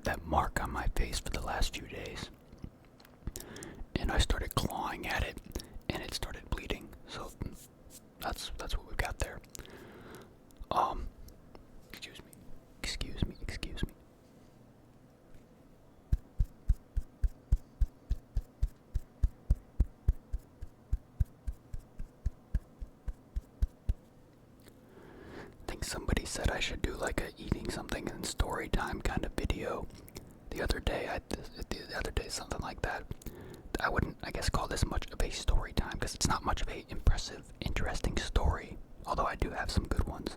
had that mark on my face for the last few days. And I started clawing at it, and it started bleeding. So that's what we've got there. Excuse me. I think somebody said I should do like a eating something in story time kind of video. The other day, something like that. I wouldn't, I guess, call this much of a story time because it's not much of a impressive, interesting story. Although I do have some good ones.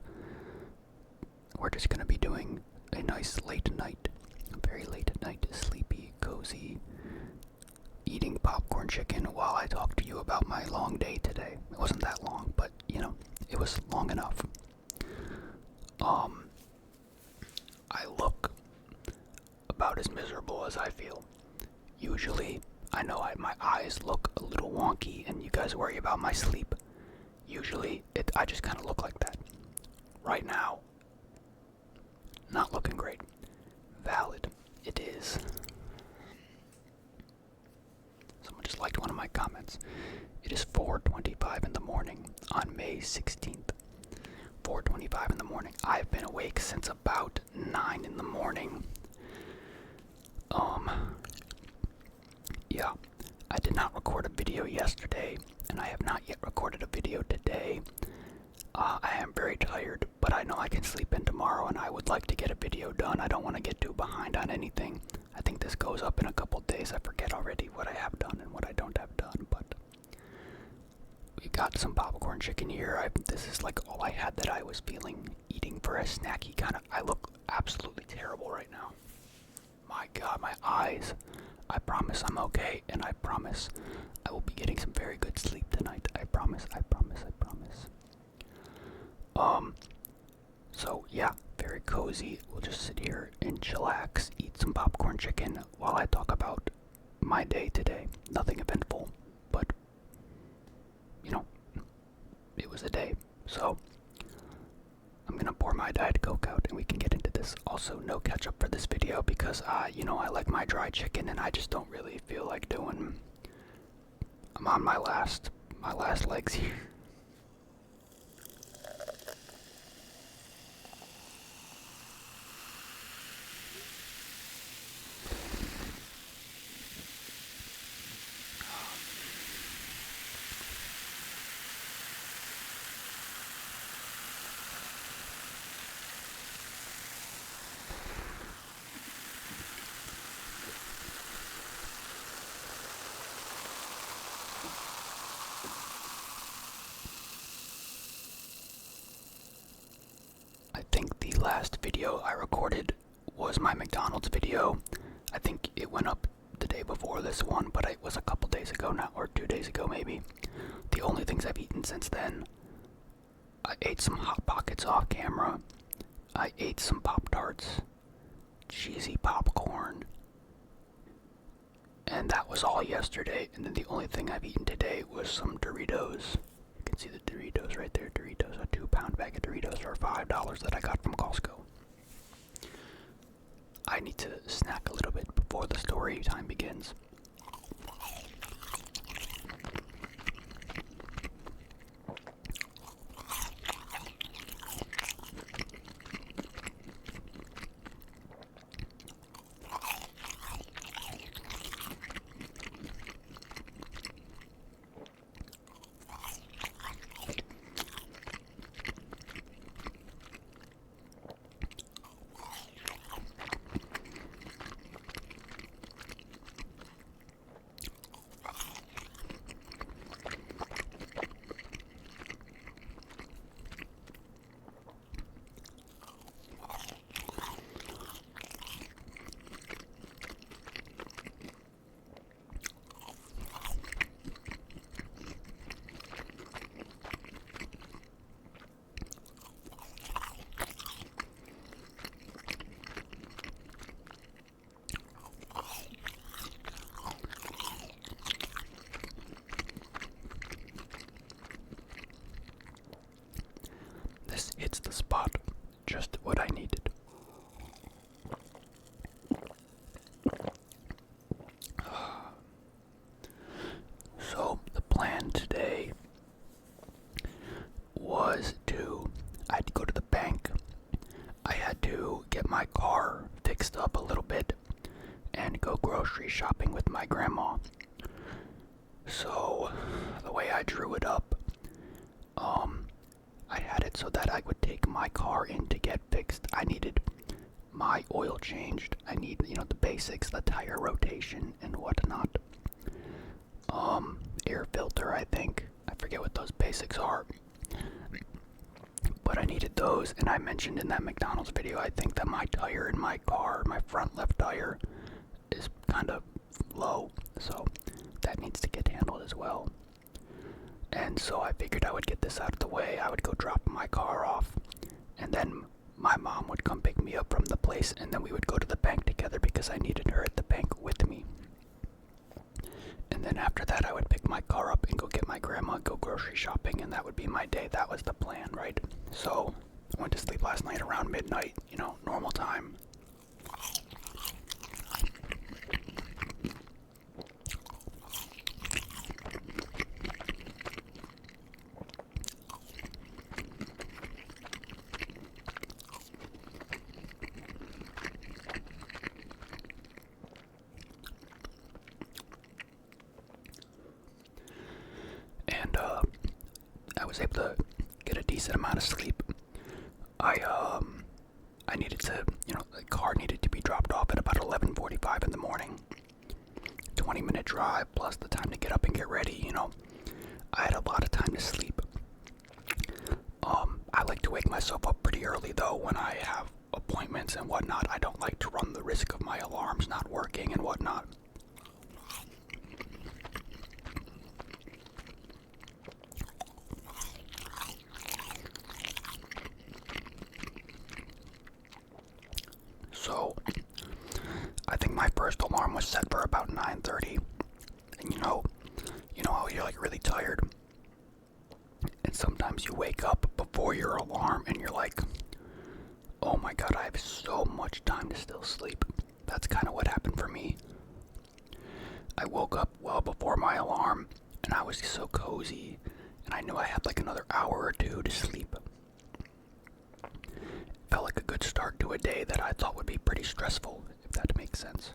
We're just gonna be doing a nice late night, a very late night, sleepy, cozy, eating popcorn chicken while I talk to you about my long day today. It wasn't that long, but you know, it was long enough. I look about as miserable as I feel. Usually, I know my eyes look a little wonky and you guys worry about my sleep. Usually, I just kind of look like that. Right now, not looking great. Valid. It is. Someone just liked one of my comments. It is 4:25 in the morning on May 16th. 4:25 in the morning. I've been awake since about 9 in the morning. Yeah, I did not record a video yesterday, and I have not yet recorded a video today. I am very tired, but I know I can sleep in tomorrow, and I would like to get a video done. I don't want to get too behind on anything. I think this goes up in a couple days. I forget already what I have done and what I don't have done, but we got some popcorn chicken here. This is like all I had that I was feeling eating for a snacky kind of. I look absolutely terrible right now. My God, my eyes. I promise I'm okay, and I promise I will be getting some very good sleep tonight. I promise. So yeah, very cozy. We'll just sit here and chillax, eat some popcorn chicken while I talk about my day today. Nothing eventful, but, you know, it was a day. So, I'm gonna pour my Diet Coke out and we can get into this. Also, no ketchup for this video because, you know, I like my dry chicken and I just don't really feel like doing. I'm on my last legs here. I think the last video I recorded was my McDonald's video. I think it went up the day before this one, but it was a couple days ago now, or 2 days ago maybe. The only things I've eaten since then, I ate some Hot Pockets off camera. I ate some Pop-Tarts, cheesy popcorn, and that was all yesterday. And then the only thing I've eaten today was some Doritos. You can see the Doritos right there. Doritos, a 2-pound bag of Doritos for $5 that I got from Costco. I need to snack a little bit before the story time begins. Hits the spot, just what I needed. my car fixed up a little bit and go grocery shopping with my grandma. So the way I drew it up, I had it so that I would take my car in to get fixed. I needed my oil changed. I need, the basics, the tire rotation and whatnot. Air filter, I think. I forget what those basics are. But I needed those, and I mentioned in that McDonald's video, I think that my tire in my car, my front left tire, is kind of low, so that needs to get handled as well. And so I figured I would get this out of the way. I would go drop my car off, and then my mom would come pick me up from the place, and then we would go to the bank together because I needed her at the bank with me. And then after that, I would pick my car up and go get my grandma, go grocery shopping, and that would be my day. That was the plan, right? So I went to sleep last night around midnight, normal time. And I was able to get a decent amount of sleep. I needed to, the car needed to be dropped off at about 11:45 in the morning. 20-minute drive plus the time to get up and get ready, I had a lot of time to sleep. I like to wake myself up pretty early though when I have appointments and whatnot. I don't like to run the risk of my alarms not working and whatnot. So, I think my first alarm was set for about 9:30, and you know how you're like really tired, and sometimes you wake up before your alarm and you're like, oh my god, I have so much time to still sleep. That's kind of what happened for me. I woke up well before my alarm, and I was so cozy, and I knew I had like another hour or two to sleep. Felt like a good start to a day that I thought would be pretty stressful, if that makes sense.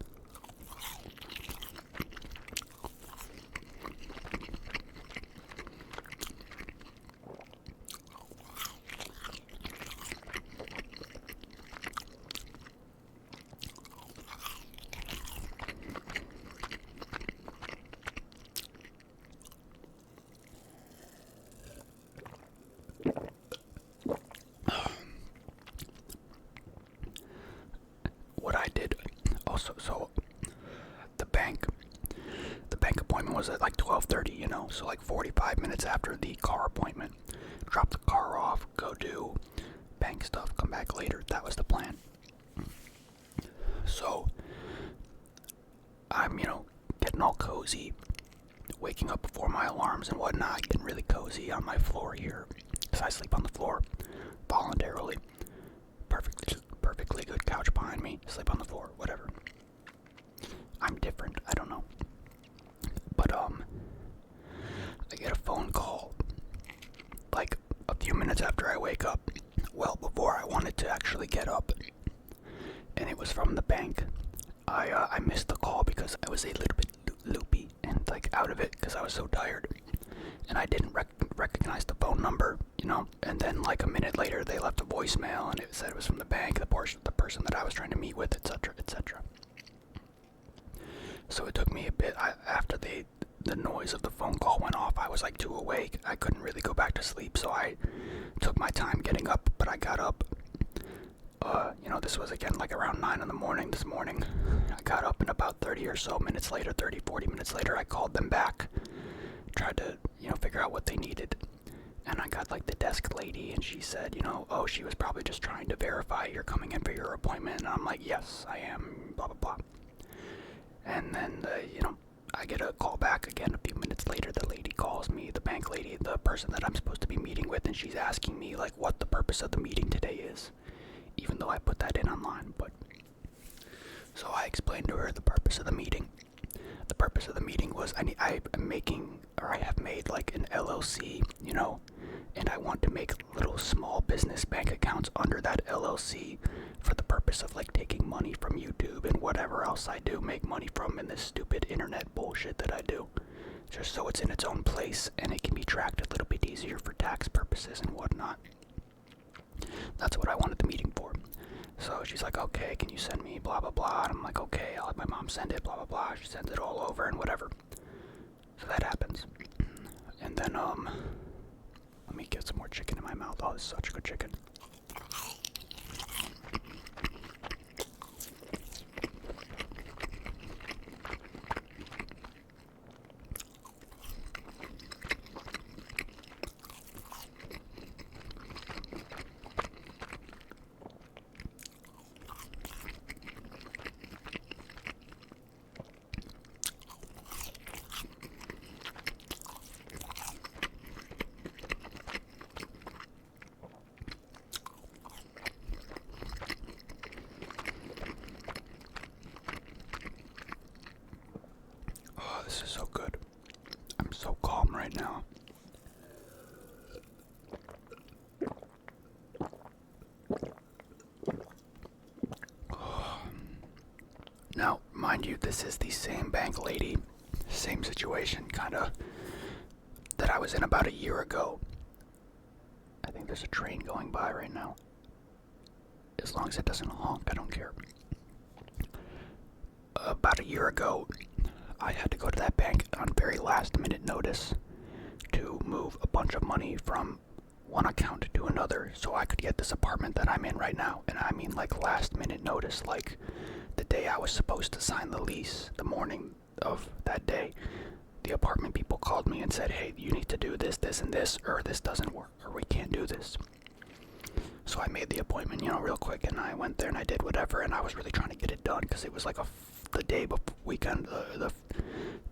What I did also, so the bank appointment was at like 12:30, so like 45 minutes after the car appointment. Drop the car off, go do bank stuff, come back later. That was the plan. So I'm, getting all cozy, waking up before my alarms and whatnot, getting really cozy on my floor here, because I sleep on the floor voluntarily. Perfectly good couch behind me, sleep on the floor, whatever. I'm different, I don't know. But I get a phone call like a few minutes after I wake up, well before I wanted to actually get up, and it was from the bank. I missed the call because I was a little bit loopy and like out of it because I was so tired, and I didn't recognize the phone number, and then like a minute later they left a voicemail and it said it was from the bank, the person that I was trying to meet with, etc., etc. So it took me a bit. After the noise of the phone call went off, I was like too awake. I couldn't really go back to sleep, so I took my time getting up, but I got up. This was again like around 9 in the morning this morning. I got up, and about 30 or so minutes later, 40 minutes later, I called them back, tried to, figure out what they needed. And I got like the desk lady, and she said, oh, she was probably just trying to verify you're coming in for your appointment. And I'm like, yes, I am, blah, blah, blah. And then, I get a call back again a few minutes later. The lady calls me, the bank lady, the person that I'm supposed to be meeting with, and she's asking me like what the purpose of the meeting today is, even though I put that in online. But so I explained to her the purpose of the meeting. The purpose of the meeting was I have made like an LLC, and I want to make little small business bank accounts under that LLC for the purpose of like taking money from YouTube and whatever else I do make money from in this stupid internet bullshit that I do. Just so it's in its own place and it can be tracked a little bit easier for tax purposes and whatnot. That's what I wanted the meeting for. So she's like, okay, can you send me blah blah blah? And I'm like, okay, I'll have my mom send it, blah blah blah. She sends it all over and whatever. So that happens. And then let me get some more chicken in my mouth. Oh, this is such good chicken. This is so good. I'm so calm right now. Now, mind you, this is the same bank lady, same situation, kinda, that I was in about a year ago. I think there's a train going by right now. As long as it doesn't honk, I don't care. About a year ago, I had to go to that bank on very last minute notice to move a bunch of money from one account to another so I could get this apartment that I'm in right now. And I mean like last minute notice, like the day I was supposed to sign the lease, the morning of that day, the apartment people called me and said, hey, you need to do this, this, and this, or this doesn't work, or we can't do this. So I made the appointment, real quick, and I went there and I did whatever, and I was really trying to get it done because it was like the day before weekend, the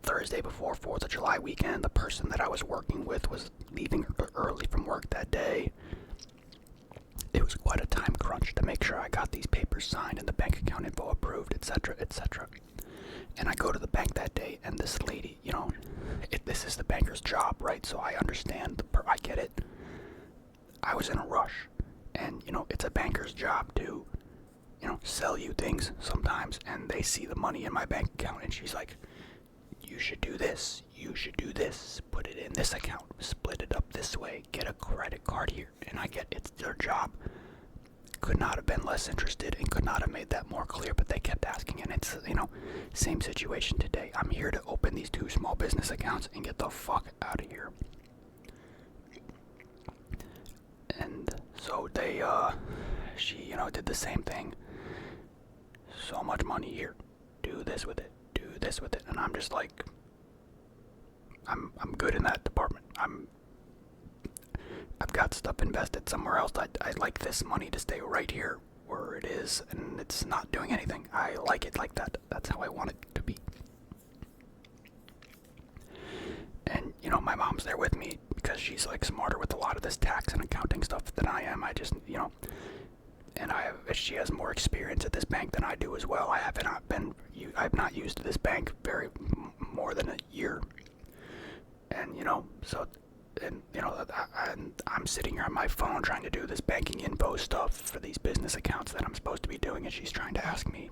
Thursday before 4th of July weekend. The person that I was working with was leaving early from work that day. It was quite a time crunch to make sure I got these papers signed and the bank account info approved, etc., etc. And I go to the bank that day, and this lady, this is the banker's job, right? So I understand, I get it. I was in a rush, and, it's a banker's job to, sell you things sometimes, and they see the money in my bank account, and she's like, you should do this, put it in this account, split it up this way, get a credit card here, and I get it's their job. Could not have been less interested and could not have made that more clear, but they kept asking, and it's, same situation today. I'm here to open these 2 small business accounts and get the fuck out of here. And so she, did the same thing. So much money here. Do this with it. And I'm just like, I'm good in that department. I've got stuff invested somewhere else. I'd like this money to stay right here where it is, and it's not doing anything. I like it like that. That's how I want it to be. And, my mom's there with me because she's like smarter with a lot of this tax and accounting stuff than I am. I just, and she has more experience at this bank than I do as well. I've not used this bank more than a year. And, I'm sitting here on my phone trying to do this banking info stuff for these business accounts that I'm supposed to be doing, and she's trying to ask me,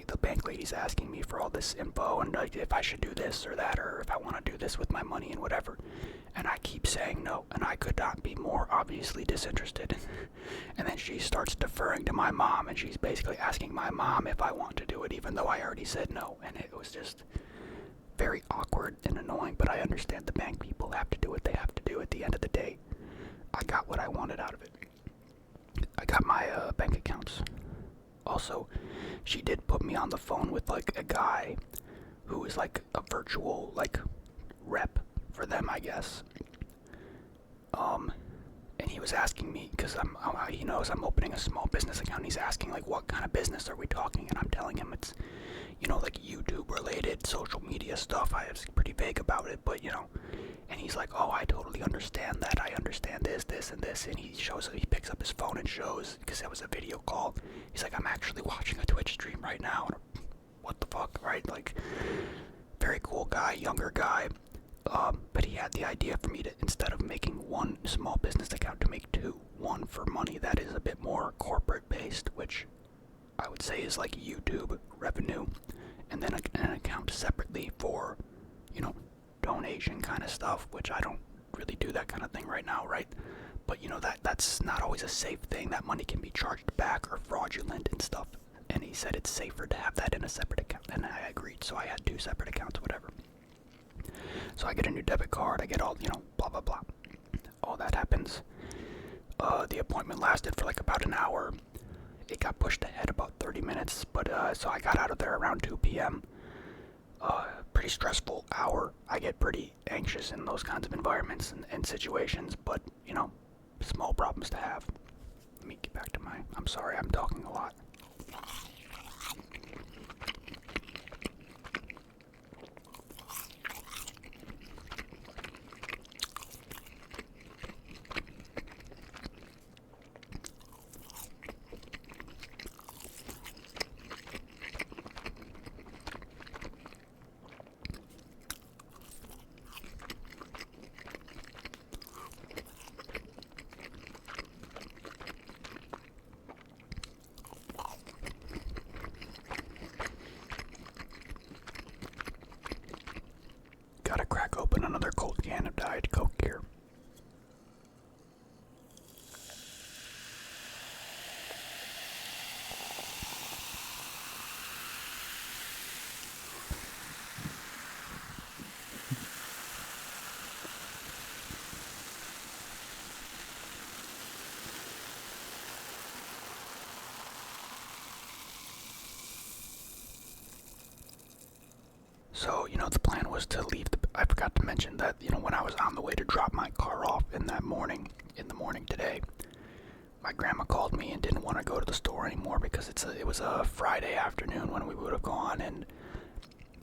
the bank lady's asking me for all this info, and if I should do this or that, or if I want to do this with my money and whatever. And I keep saying no, and I could not be more obviously disinterested. And then she starts deferring to my mom, and she's basically asking my mom if I want to do it, even though I already said no. And it was just very awkward and annoying, but I understand the bank people have to do what they have to do. At the end of the day, I got what I wanted out of it. I got my bank accounts. Also, she did put me on the phone with like a guy who is like a virtual like rep for them, I guess. And he was asking me, because he knows I'm opening a small business account, and he's asking like, what kind of business are we talking? And I'm telling him it's, like YouTube related, social media stuff. I was pretty vague about it, but and he's like, oh, I totally understand that. I understand this, and this. And he picks up his phone and shows, because that was a video call. He's like, I'm actually watching a Twitch stream right now. What the fuck, right? Like, very cool guy, younger guy. But he had the idea for me to, instead of making one small business account, to make two. One for money that is a bit more corporate based, which I would say is like YouTube revenue, and then an account separately for, donation kind of stuff, which I don't really do that kind of thing right now, right? But that's not always a safe thing. That money can be charged back or fraudulent and stuff. And he said it's safer to have that in a separate account, and I agreed. So I had two separate accounts, whatever. So I get a new debit card, I get all, blah, blah, blah. All that happens. The appointment lasted for like about an hour. It got pushed ahead about 30 minutes, but so I got out of there around 2 p.m. Pretty stressful hour. I get pretty anxious in those kinds of environments and situations, but, small problems to have. Let me get back to I'm sorry, I'm talking a lot. Gotta crack open another cold can of Diet Coke here. So, the plan was to leave I forgot to mention that, when I was on the way to drop my car off in the morning today, my grandma called me and didn't want to go to the store anymore because it was a Friday afternoon when we would have gone, and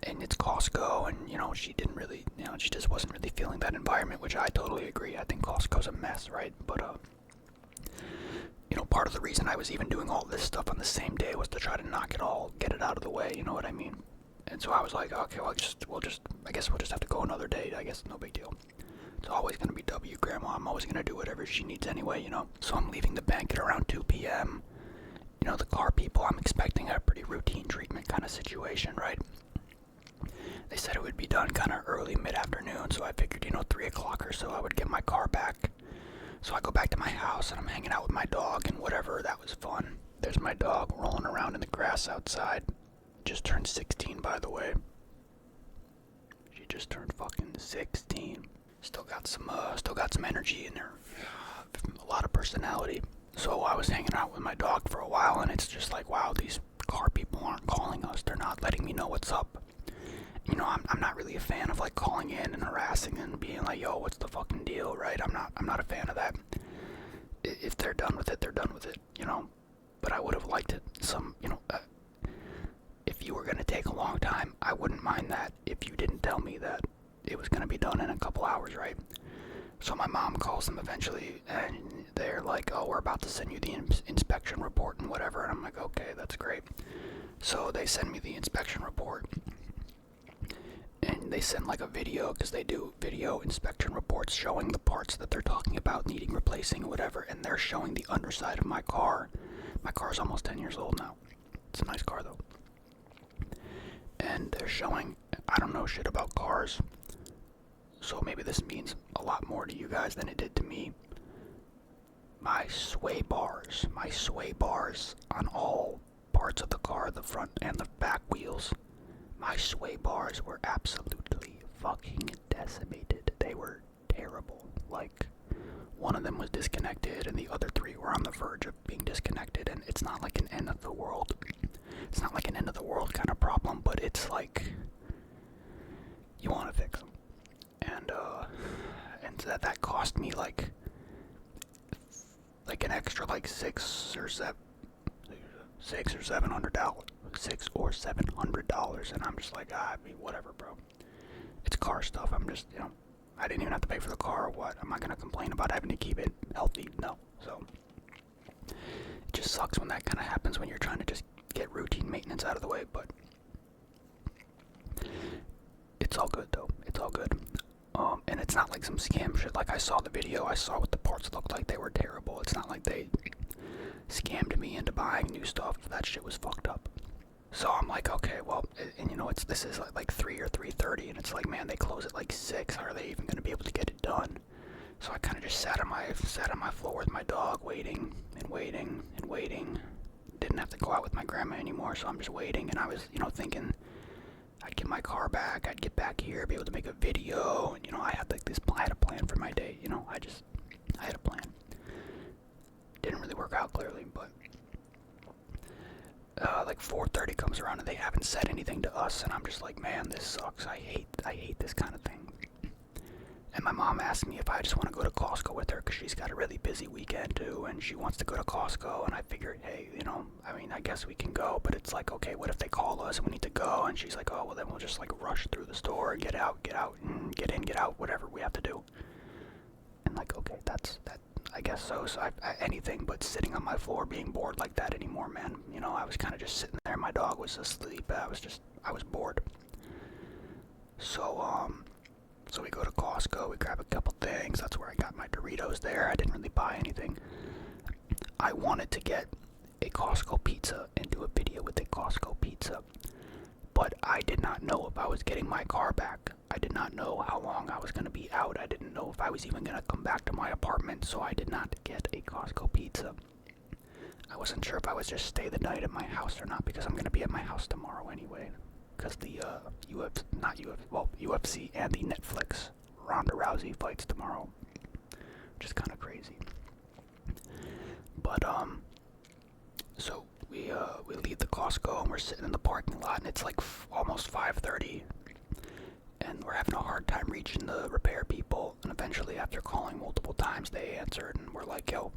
it's Costco, and, she didn't really, she just wasn't really feeling that environment, which I totally agree. I think Costco's a mess, right? But, part of the reason I was even doing all this stuff on the same day was to try to get it out of the way, you know what I mean? And so I was like, okay, well, I guess we'll just have to go another day. I guess no big deal. It's always going to be W, Grandma. I'm always going to do whatever she needs anyway, So I'm leaving the bank at around 2 p.m. The car people, I'm expecting a pretty routine treatment kind of situation, right? They said it would be done kind of early, mid-afternoon, so I figured, 3 o'clock or so I would get my car back. So I go back to my house, and I'm hanging out with my dog and whatever. That was fun. There's my dog rolling around in the grass outside. Just turned 16, by the way. She just turned fucking 16. Still got some energy in her. A lot of personality. So I was hanging out with my dog for a while, and it's just like, wow, these car people aren't calling us. They're not letting me know what's up. I'm not really a fan of like calling in and harassing and being like, yo, what's the fucking deal, right? I'm not a fan of that. If they're done with it, they're done with it, But I would have liked it if you were going to take a long time, I wouldn't mind that if you didn't tell me that it was going to be done in a couple hours, right? So my mom calls them eventually, and they're like, oh, we're about to send you the inspection report and whatever. And I'm like, okay, that's great. So they send me the inspection report, and they send like a video, because they do video inspection reports showing the parts that they're talking about needing replacing or whatever, and they're showing the underside of my car. My car's almost 10 years old now. It's a nice car, though. And they're showing, I don't know shit about cars, so maybe this means a lot more to you guys than it did to me. My sway bars on all parts of the car, the front and the back wheels, my sway bars were absolutely fucking decimated. They were terrible. Like, one of them was disconnected and the other three were on the verge of being disconnected, and it's not like an end of the world. It's not like an end of the world kind of problem, but it's like you want to fix them, and that cost me like an extra like $600 or $700, and I'm just like, whatever, bro. It's car stuff. I'm just, I didn't even have to pay for the car or what. Am I gonna complain about having to keep it healthy? No. So it just sucks when that kind of happens when you're trying to just get routine maintenance out of the way, but it's all good though. It's all good. And it's not like some scam shit. Like, I saw the video, I saw what the parts looked like. They were terrible. It's not like they scammed me into buying new stuff. That shit was fucked up. So I'm like, okay, well, and you know, this is like 3 or 3:30, and it's like, man, they close at like 6. How are they even gonna be able to get it done? So I kind of just sat on my floor with my dog, waiting and waiting and waiting. Didn't have to go out with my grandma anymore, so I'm just waiting. And I was, you know, thinking I'd get my car back, I'd get back here, be able to make a video, and you know, I had like I had a plan for my day. You know, I had a plan. Didn't really work out clearly, but like 4:30 comes around and they haven't said anything to us, and I'm just like, man, this sucks. I hate this kind of thing. And my mom asked me if I just want to go to Costco with her because she's got a really busy weekend too, and she wants to go to Costco. And I figured, hey, you know, I mean, I guess we can go, but it's like, okay, what if they call us and we need to go? And she's like, oh, well, then we'll just like rush through the store, get out, and get in, get out, whatever we have to do. And like, okay, that. I guess so. So I anything but sitting on my floor being bored like that anymore, man. You know, I was kind of just sitting there. My dog was asleep. I was bored. So we go to Costco. We grab a couple things. That's where I got my Doritos there. I didn't really buy anything. I wanted to get a Costco pizza and do a video with a Costco pizza, but I did not know if I was getting my car back. I did not know how long I was going to be out. I didn't know if I was even going to come back to my apartment, so I did not get a Costco pizza. I wasn't sure if I was just stay the night at my house or not, because I'm going to be at my house tomorrow anyway, because the UFC and the Netflix Ronda Rousey fights tomorrow, which is kind of crazy. But so we leave the Costco and we're sitting in the parking lot, and it's like almost 5:30. And we're having a hard time reaching the repair people, and eventually after calling multiple times they answered, and we're like, yo,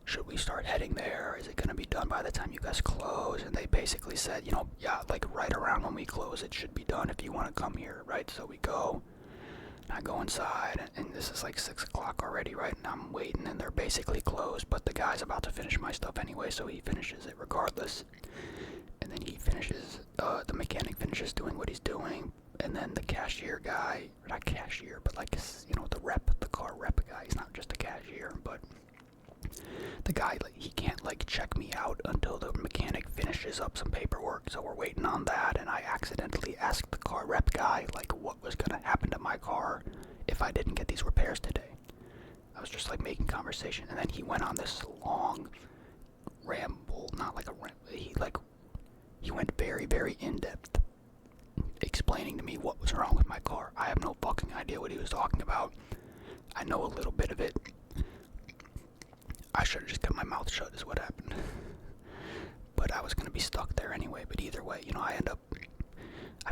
should we start heading there? Is it going to be done by the time you guys close? And they basically said, you know, yeah, like right around when we close it should be done if you want to come here, right? So we go, and I go inside, and this is like 6 o'clock already, right? And I'm waiting, and they're basically closed, but the guy's about to finish my stuff anyway, so he finishes it regardless. And then he finishes, the mechanic finishes doing what he's doing, and then the cashier guy, not cashier, but like, you know, the car rep guy, he's not just a cashier, but the guy, like, he can't like check me out until the mechanic finishes up some paperwork, so we're waiting on that. And I accidentally asked the car rep guy like what was gonna happen to my car if I didn't get these repairs today. I was just like making conversation, and then he went on this long ramble, not like a ramble, he went very, very in-depth explaining to me what was wrong with my car. I have no fucking idea what he was talking about. I know a little bit of it. I should have just kept my mouth shut is what happened. But I was going to be stuck there anyway. But either way, you know, I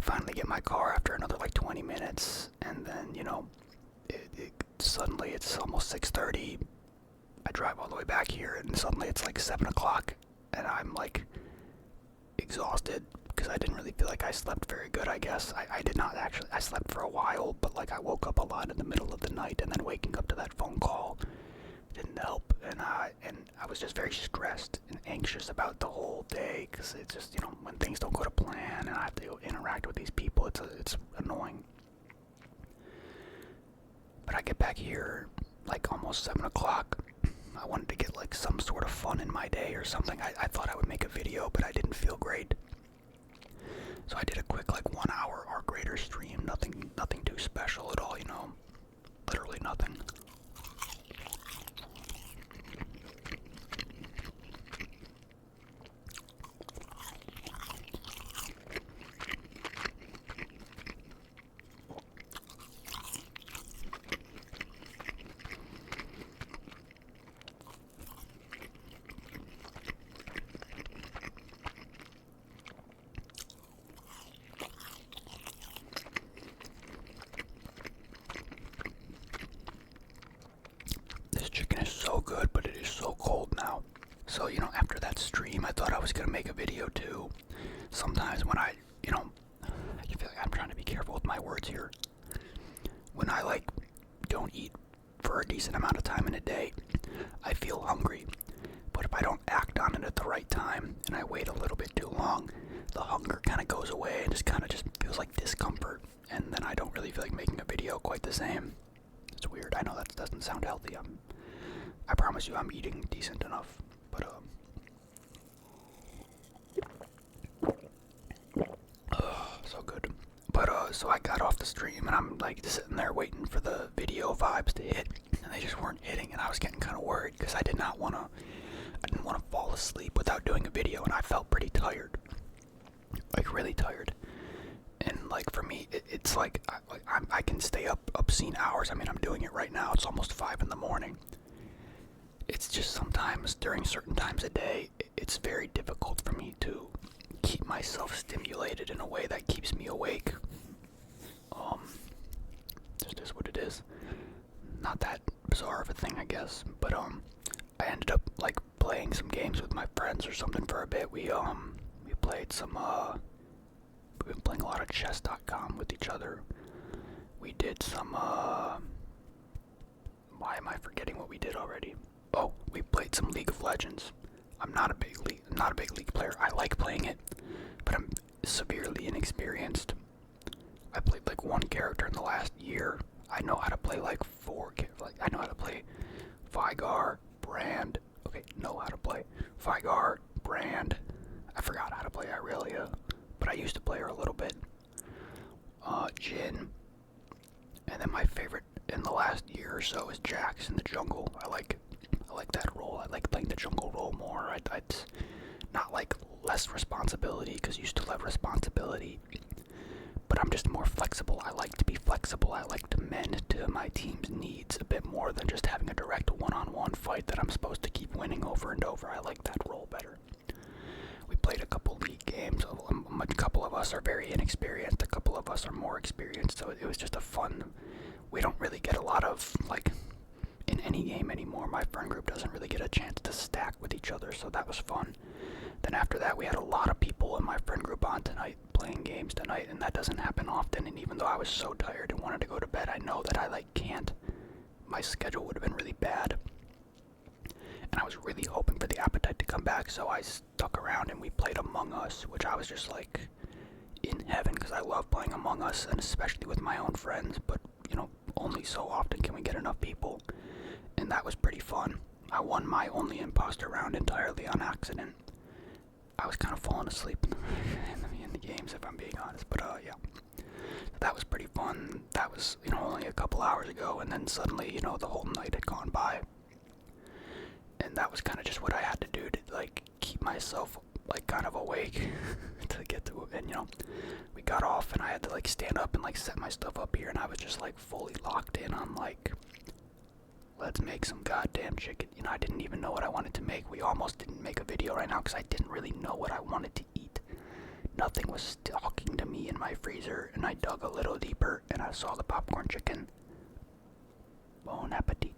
finally get my car after another like 20 minutes. And then, you know, suddenly it's almost 6:30. I drive all the way back here, and suddenly it's like 7 o'clock. And I'm like exhausted because I didn't really feel like I slept very good, I guess. I did not actually. I slept for a while, but like I woke up a lot in the middle of the night, and then waking up to that phone call didn't help, and I was just very stressed and anxious about the whole day, because it's just, you know, when things don't go to plan and I have to interact with these people, it's annoying. But I get back here like almost 7 o'clock. I wanted to get like some sort of fun in my day or something. I thought I would make a video, but I didn't feel great, so I did a quick like 1 hour Art Grader stream. Nothing too special at all, you know, literally nothing. So good, but it is so cold now. So, you know, after that stream, I thought I was gonna make a video too. Sometimes when I feel like I'm trying to be careful with my words here. When I like don't eat for a decent amount of time in a day, I feel hungry. But if I don't act on it at the right time, and I wait a little bit too long, the hunger kind of goes away and just feels like discomfort, and then I don't really feel like making a video quite the same. It's weird. I know that doesn't sound healthy. I promise you I'm eating decent enough, but so good. But so I got off the stream and I'm like just sitting there waiting for the video vibes to hit, and they just weren't hitting, and I was getting kind of worried because I didn't want to fall asleep without doing a video, and I felt pretty tired, like really tired. And like for me, it's like I can stay up obscene hours. I mean, I'm doing it right now. It's almost 5 in the morning. It's just sometimes during certain times of day, it's very difficult for me to keep myself stimulated in a way that keeps me awake. Just is what it is. Not that bizarre of a thing, I guess. But I ended up like playing some games with my friends or something for a bit. We played some we've been playing a lot of chess.com with each other. We did some why am I forgetting what we did already? Oh, we played some League of Legends. I'm not a big League player. I like playing it, but I'm severely inexperienced. I played like one character in the last year. I know how to play like I know how to play Vigar, Brand. Okay, know how to play Vigar, Brand. I forgot how to play Irelia, but I used to play her a little bit. Jhin. And then my favorite in the last year or so is Jax in the jungle. I like that role. I like playing the jungle role more. It's not like less responsibility, because you still have responsibility, but I'm just more flexible. I like to be flexible. I like to mend to my team's needs a bit more than just having a direct one-on-one fight that I'm supposed to keep winning over and over. I like that role better. We played a couple league games. A couple of us are very inexperienced. A couple of us are more experienced, so it was just a fun. We don't really get a lot of, like, in any game anymore. My friend group doesn't really get a chance to stack with each other, so that was fun. Then after that, we had a lot of people in my friend group on tonight, playing games tonight, and that doesn't happen often. And even though I was so tired and wanted to go to bed, I know that I can't. My schedule would have been really bad, and I was really hoping for the appetite to come back, so I stuck around and we played Among Us, which I was just like in heaven, because I love playing Among Us, and especially with my own friends. But only so often can we get enough people, and that was pretty fun. I won my only imposter round entirely on accident. I was kind of falling asleep in the games, if I'm being honest, but yeah. That was pretty fun. That was, only a couple hours ago, and then suddenly, the whole night had gone by. And that was kind of just what I had to do to, keep myself, kind of awake to get to it. And, we got off, and I had to, stand up and, set my stuff up here, and I was just, fully locked in on, let's make some goddamn chicken. I didn't even know what I wanted to make. We almost didn't make a video right now because I didn't really know what I wanted to eat. Nothing was talking to me in my freezer, and I dug a little deeper, and I saw the popcorn chicken. Bon appetit.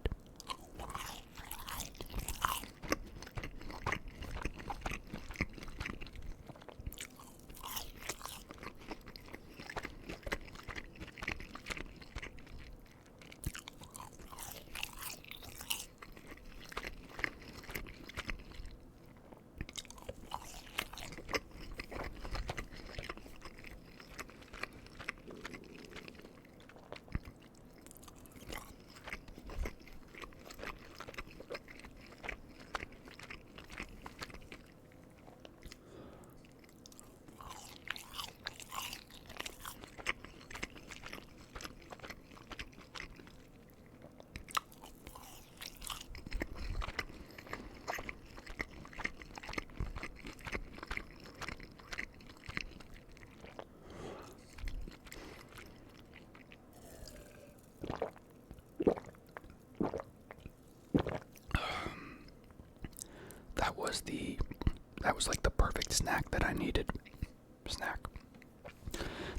That was like the perfect snack that I needed.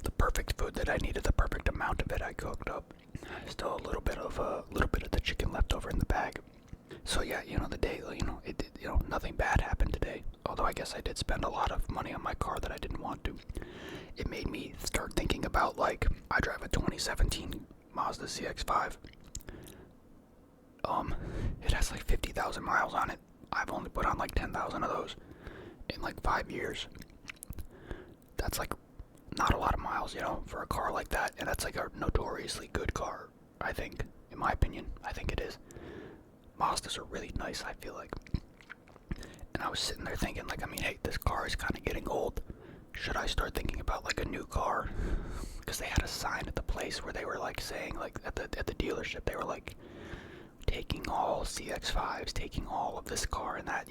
The perfect food that I needed, the perfect amount of it I cooked up. Still a little bit of the chicken left over in the bag. So yeah, the day, nothing bad happened today. Although I guess I did spend a lot of money on my car that I didn't want to. It made me start thinking about, I drive a 2017 Mazda CX-5. It has 50,000 miles on it. I've only put on 10,000 of those. in like 5 years. That's like not a lot of miles, for a car like that, and that's like a notoriously good car, I think, in my opinion. I think it is. Mazdas are really nice, I feel like. And I was sitting there thinking, like, I mean, hey, this car is kind of getting old. Should I start thinking about like a new car? Because they had a sign at the place where they were like saying, like, at the dealership, they were like taking all CX-5s, taking all of this car and that,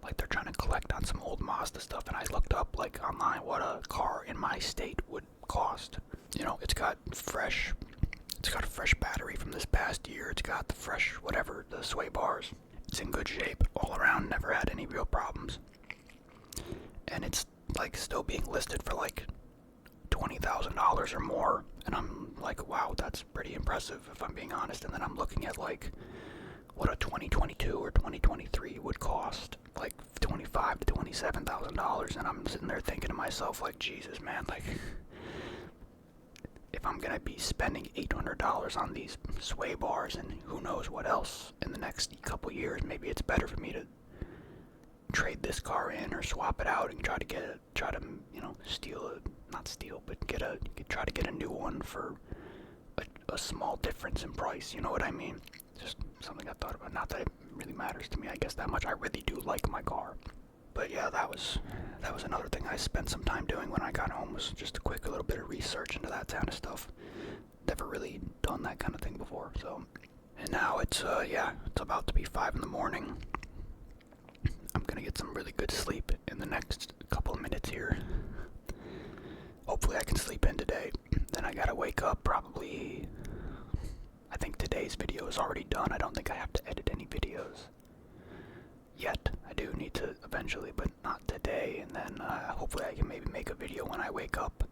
like they're trying to collect on some old Mazda stuff. And I looked up like online what a car in my state would cost. It's got a fresh battery from this past year. It's got the fresh whatever, the sway bars. It's in good shape all around, never had any real problems. And it's like still being listed for like $20,000 or more. And I'm like, wow, that's pretty impressive if I'm being honest. And then I'm looking at like what a 2022 or 2023 would cost, like $25,000 to $27,000. And I'm sitting there thinking to myself, like, Jesus, man, like, if I'm gonna be spending $800 on these sway bars and who knows what else in the next couple years, maybe it's better for me to trade this car in or swap it out and try to try to get a new one for a small difference in price. You know what I mean? Just something I thought about. Not that it really matters to me, I guess, that much. I really do like my car. But yeah, that was another thing I spent some time doing when I got home, was just a little bit of research into that kind of stuff. Never really done that kind of thing before, so. And now it's about to be 5 in the morning. I'm gonna get some really good sleep in the next couple of minutes here. Hopefully I can sleep in today. Then I gotta wake up probably. I think today's video is already done. I don't think I have to edit any videos yet. I do need to eventually, but not today. And then hopefully I can maybe make a video when I wake up.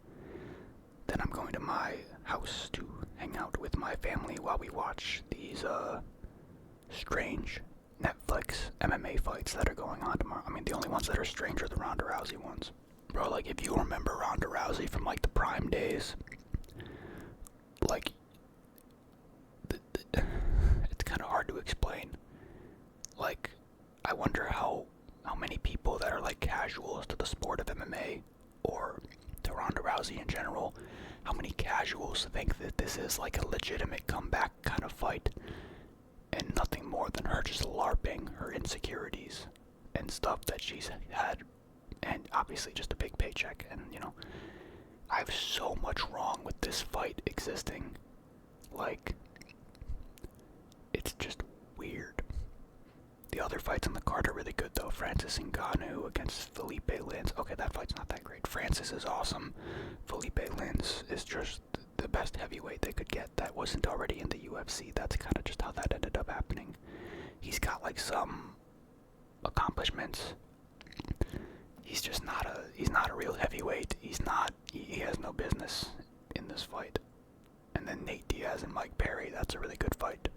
Then I'm going to my house to hang out with my family while we watch these strange Netflix MMA fights that are going on tomorrow. I mean, the only ones that are strange are the Ronda Rousey ones. Bro, like, if you remember Ronda Rousey from like the prime days, like, it's kind of hard to explain. Like, I wonder how many people that are like casuals to the sport of MMA or to Ronda Rousey in general, how many casuals think that this is like a legitimate comeback kind of fight and nothing more than her just LARPing her insecurities and stuff that she's had, and obviously just a big paycheck. And I have so much wrong with this fight existing. Like, it's just weird. The other fights on the card are really good though. Francis Ngannou against Felipe Lins. Okay, that fight's not that great. Francis is awesome. Felipe Lins is just the best heavyweight they could get that wasn't already in the UFC. That's kind of just how that ended up happening. He's got like some accomplishments. He's just not a real heavyweight. He has no business in this fight. And then Nate Diaz and Mike Perry, that's a really good fight.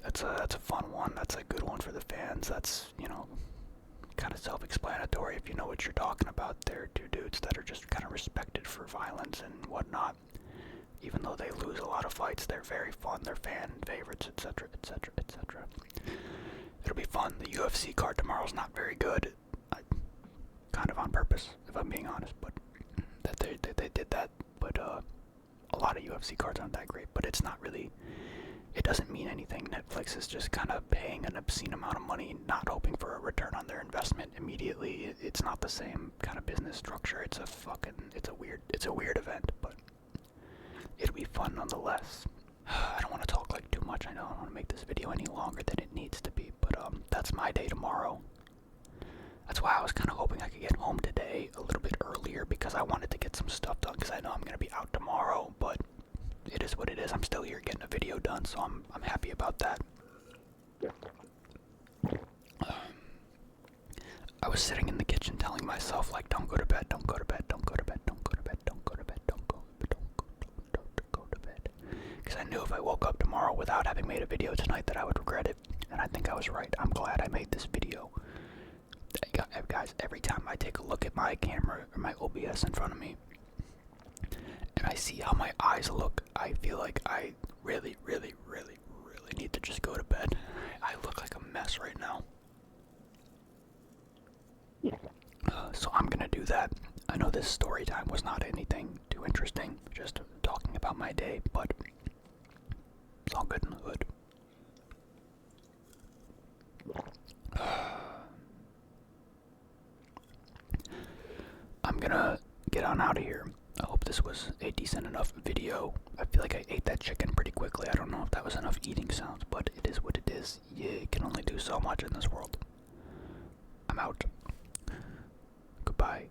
That's a fun one. That's a good one for the fans. That's, kind of self-explanatory if you know what you're talking about. They're two dudes that are just kind of respected for violence and whatnot. Even though they lose a lot of fights, they're very fun. They're fan favorites, etc., etc., etc. It'll be fun. The UFC card tomorrow's not very good. Kind of on purpose, if I'm being honest, but that they did that. But a lot of UFC cards aren't that great, but it's not really. It doesn't mean anything. Netflix is just kind of paying an obscene amount of money, not hoping for a return on their investment immediately. It's not the same kind of business structure. It's a weird event, but it'll be fun nonetheless. I don't want to talk like too much. I know I don't want to make this video any longer than it needs to be, but that's my day tomorrow. That's why I was kind of hoping I could get home today a little bit earlier, because I wanted to get some stuff done, because I know I'm going to be out tomorrow, but it is what it is. I'm still here getting a video done, so I'm happy about that. I was sitting in the kitchen telling myself, like, don't go to bed, don't go to bed, don't go to bed, don't go to bed, don't go to bed, don't go to bed. Because I knew if I woke up tomorrow without having made a video tonight that I would regret it. And I think I was right. I'm glad I made this video. Guys, every time I take a look at my camera or my OBS in front of me, and I see how my eyes look, I feel like I really, really, really, really need to just go to bed. I look like a mess right now. So I'm gonna do that. I know this story time was not anything too interesting, just talking about my day, but it's all good in the hood. I'm gonna get on out of here. I hope this was a decent enough video. I feel like I ate that chicken pretty quickly. I don't know if that was enough eating sounds, but it is what it is. You can only do so much in this world. I'm out. Goodbye.